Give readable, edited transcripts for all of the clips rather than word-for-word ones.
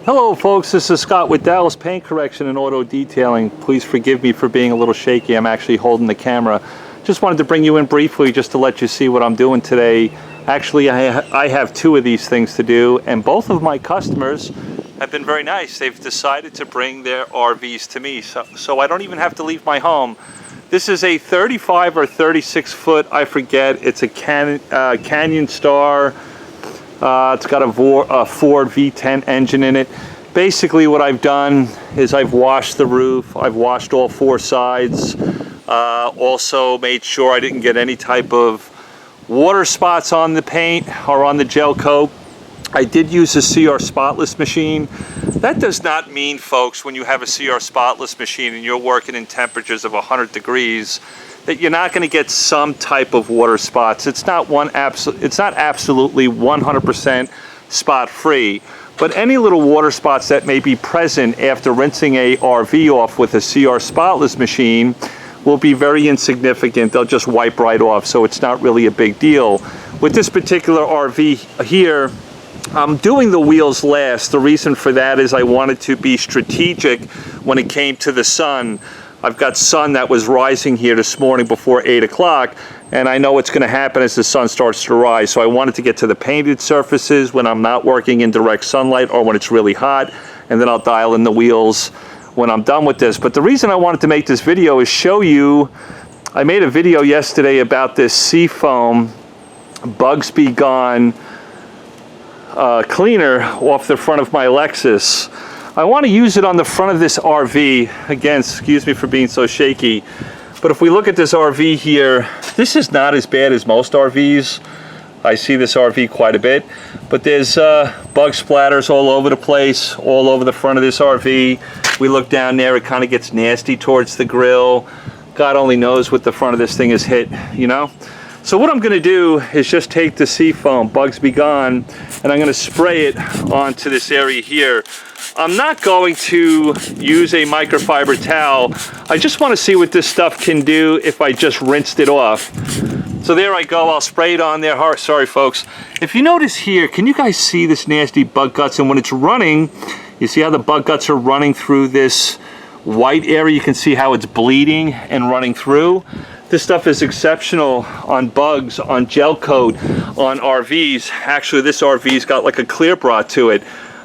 Hello folks, this is Scott with Dallas Paint Correction and Auto Detailing. Please forgive me for being a little shaky. I'm actually holding the camera. Just wanted to bring you in briefly just to let you see what I'm doing today. Actually, I have two of these things to do, and both of my customers have been very nice. They've decided to bring their RVs to me, so I don't even have to leave my home. This is a 35 or 36 foot, I forget. It's a Canyon Star. It's got a Ford V10 engine in it. Basically what I've done is I've washed the roof, I've washed all four sides, also made sure I didn't get any type of water spots on the paint or on the gel coat. I did use a CR spotless machine. That does not mean, folks, when you have a CR spotless machine and you're working in temperatures of 100 degrees, that you're not going to get some type of water spots. It's not absolutely 100% spot free, but any little water spots that may be present after rinsing a RV off with a CR spotless machine will be very insignificant. They'll just wipe right off, so it's not really a big deal. With this particular RV here, I'm doing the wheels last. The reason for that is I wanted to be strategic when it came to the sun. I've got sun that was rising here this morning before 8 o'clock, and I know what's going to happen as the sun starts to rise. So I wanted to get to the painted surfaces when I'm not working in direct sunlight or when it's really hot, and then I'll dial in the wheels when I'm done with this. But the reason I wanted to make this video is show you, I made a video yesterday about this Seafoam Bugs Be Gone cleaner off the front of my Lexus. I want to use it on the front of this RV. Again, excuse me for being so shaky, but if we look at this RV here, this is not as bad as most RVs. I see this RV quite a bit, but there's bug splatters all over the place, all over the front of this RV. We look down there, it kind of gets nasty towards the grill. God only knows what the front of this thing is hit, you know? So what I'm going to do is just take the Seafoam Bugs Be Gone and I'm going to spray it onto this area here. I'm not going to use a microfiber towel. I just want to see what this stuff can do if I just rinsed it off. So there I go, I'll spray it on there. Sorry folks. If you notice here, can you guys see this nasty bug guts? And when it's running, you see how the bug guts are running through this white area? You can see how it's bleeding and running through. This stuff is exceptional on bugs, on gel coat, on RVs. Actually, this RV's got like a clear bra to it.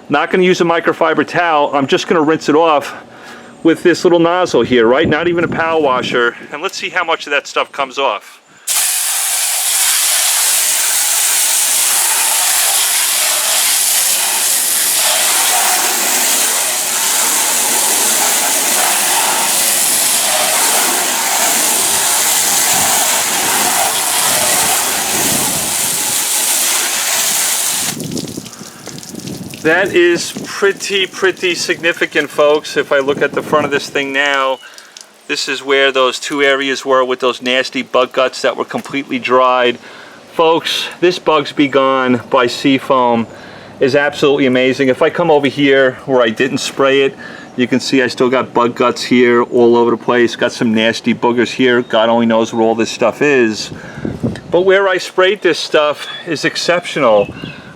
Not going to use a microfiber towel. I'm just going to rinse it off with this little nozzle here, right? Not even a power washer. And let's see how much of that stuff comes off. That is pretty significant, folks. If I look at the front of this thing now, this is where those two areas were with those nasty bug guts that were completely dried. Folks, this Bugs Be Gone by Seafoam is absolutely amazing. If I come over here where I didn't spray it, you can see I still got bug guts here all over the place. Got some nasty boogers here. God only knows where all this stuff is. But where I sprayed this stuff is exceptional.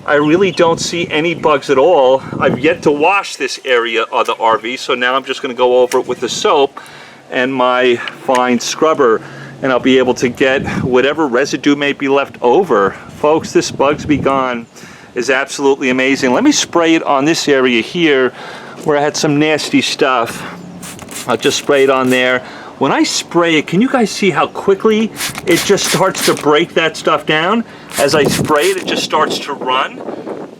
I really don't see any bugs at all. I've yet to wash this area of the RV, so now I'm just going to go over it with the soap and my fine scrubber, and I'll be able to get whatever residue may be left over. Folks, this Bugs Be Gone is absolutely amazing. Let me spray it on this area here where I had some nasty stuff. I'll just spray it on there. When I spray it, can you guys see how quickly it just starts to break that stuff down? As I spray it, it just starts to run,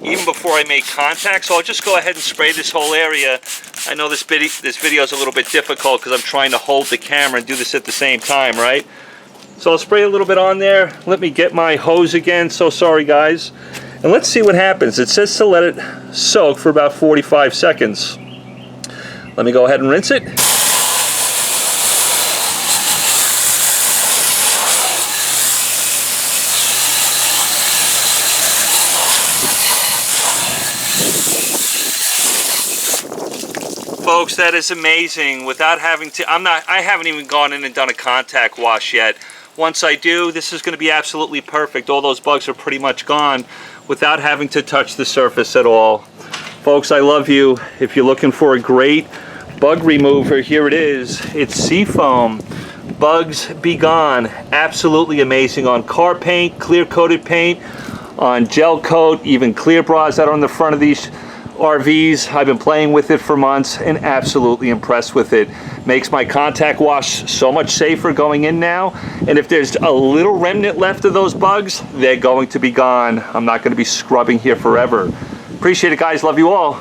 even before I make contact. So I'll just go ahead and spray this whole area. I know this video is a little bit difficult because I'm trying to hold the camera and do this at the same time, right? So I'll spray a little bit on there. Let me get my hose again. So sorry, guys. And let's see what happens. It says to let it soak for about 45 seconds. Let me go ahead and rinse it. Folks, that is amazing. Without having to, I haven't even gone in and done a contact wash yet. Once I do, this is going to be absolutely perfect. All those bugs are pretty much gone without having to touch the surface at all. Folks, I love you. If you're looking for a great bug remover, here it is. It's Seafoam. Bugs Be Gone. Absolutely amazing on car paint, clear coated paint, on gel coat, even clear bras that are on the front of these RVs. I've been playing with it for months and absolutely impressed with it. Makes my contact wash so much safer going in now. And if there's a little remnant left of those bugs, they're going to be gone. I'm not going to be scrubbing here forever. Appreciate it, guys. Love you all.